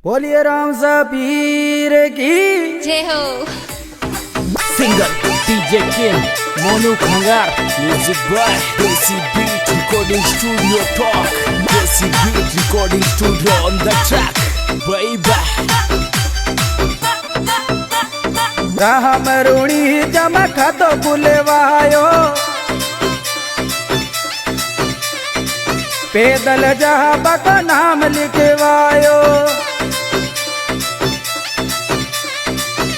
बोलिए राम सबीर की जय हो। Singer DJ king Monu Khangar music boy Desi beat recording studio talk Desi beat recording studio on the track baby राम रूणी जमखा तो बुलवायो पैदल जहाबा का नाम लिखवायो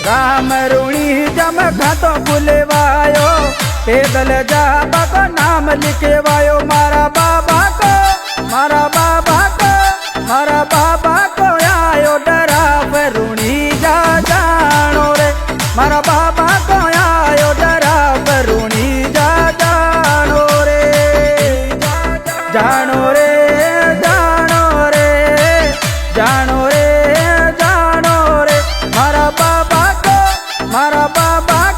राम रूणी जमखा तो बुलवायो पैदल जहाबा का नाम लिखवायो मारा बाबा को मारा बाबा को मारा बाबा को आयो डराव रूणी जा जानो रे मारा बाबा को आयो डराव रूणी जा जानो रे जानो रे जानो रे जानो रे जानो रे मारा बाबा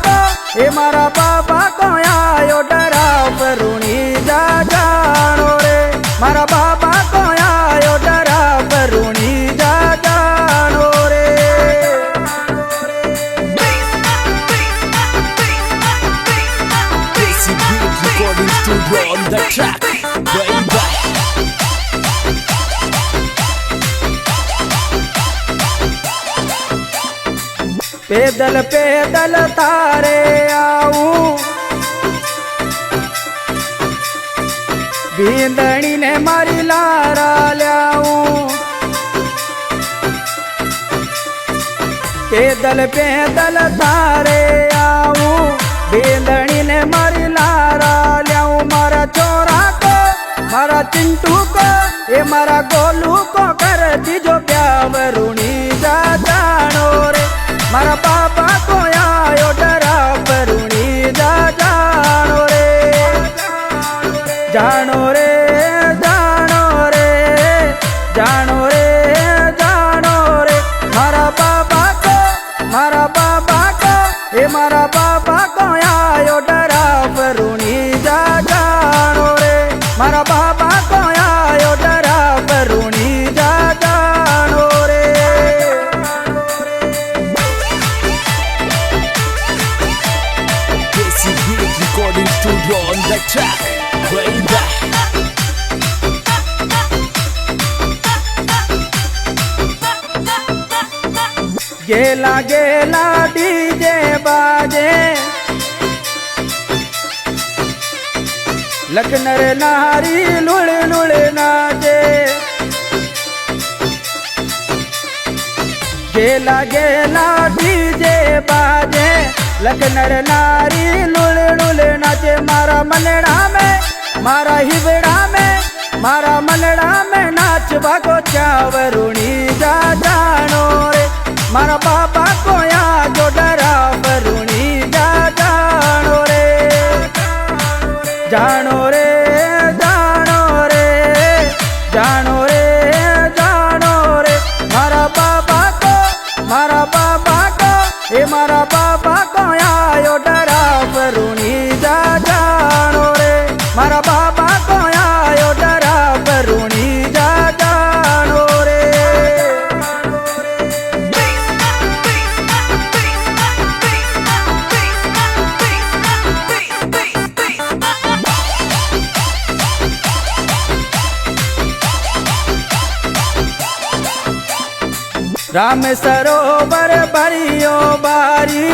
को ए मारा बाबा को आयो डराव रूणी जा जानो रे मारा बाबा को आयो डराव रूणी जा जानो रे Desi beat recording studio on the track baby पैदल पैदल तारे आऊं बींदणी ने मारी लारा ल्याऊं पैदल पैदल तारे आऊं बींदणी ने मारी लारा ल्याऊं मारा चोरा को मारा चिंटू को ये मारा गोलू को कर दीजो प्याव रूणी जा जानो रे मारा बाबा को आयो डराव रूणी जा जानो रे जानो रे जानो रे जानो रे जानो रे मारा बाबा को ए मारा बाबा को आयो डराव रूणी जा जानो रे मारा बाबा को आयो डराव रूणी जा जानो रे Desi beat recording studio on the track baby गेला गेला डीजे बाजे लखनर नारी लुड़ लुड़ नाचे गेला गेला डीजे बाजे लखनर नारी लुड़ लुड़ नाचे मारा मनड़ा में मारा हिबड़ा में मारा मनड़ा में नाचवा को चावरूणी जा जानो रे मारा बाबा को यहाँ जो डराव रूणी जा जानो रे जानो रे जानो रे जानो रे जानो रे मारा बाबा को ए मारा बाबा को आयो डराव रूणी जा जानो रे मारा बाबा को आयो डराव रूणी जा जानो रे राम सरोवर भरियो बारी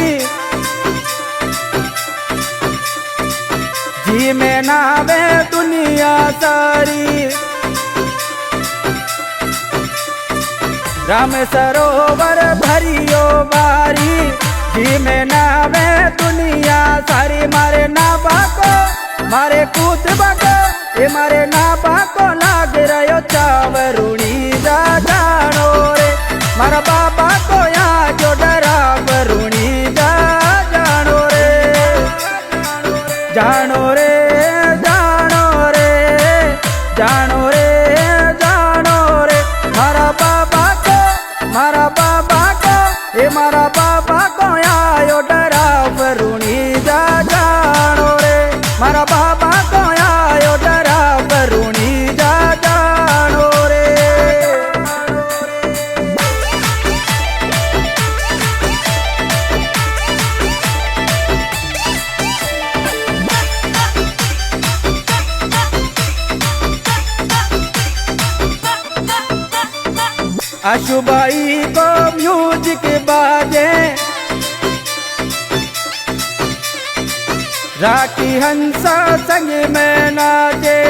जी में नावे दुनिया सारी राम सरोवर भरियो बारी जी में नावे दुनिया सारी मारे नाबा को मारे कूद बको ये मारे नाबा को लाग रयो चावरूणी जा जानो रे मारा बाबा को यहाँ जो डराव रूणी जा जानो रे जानो रे जानो रे जानो रे जानो रे मारा बाबा को ए मारा बाबा को आयो डराव रूणी जा जानो रे मारा बाबा को आयो डराव रूणी जा जानो रे आशुबाई को म्यूजिक बाजे, राखी हंसा संग में नाचे।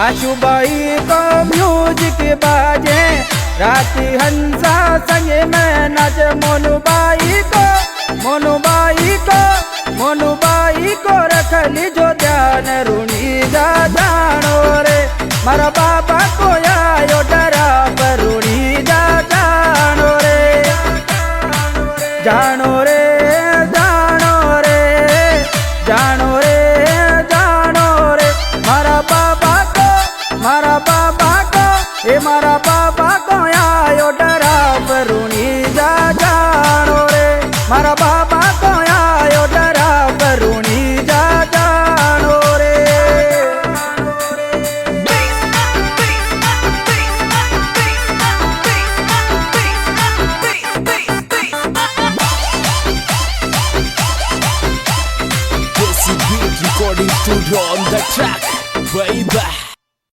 आशुबाई को म्यूजिक बाजे, राखी हंसा संग में नाचे। मोनूबाई को रख लीजो ध्यान, ऋणी जा जानो रे। मारा बाबा को आयो डरा पर, ऋणी जा जानो रे। जानो रे, जानो रे, जानो रे, जानो रे। मारा बाबा को, मारा बाबा को, ए मारा बाबा को आयो डरा पर, ऋणी जा जानो रे। मारा बाबा को आयो डरा पर, ऋणी जा जानो रे। Desi Beat Recording Studio on the track, baby.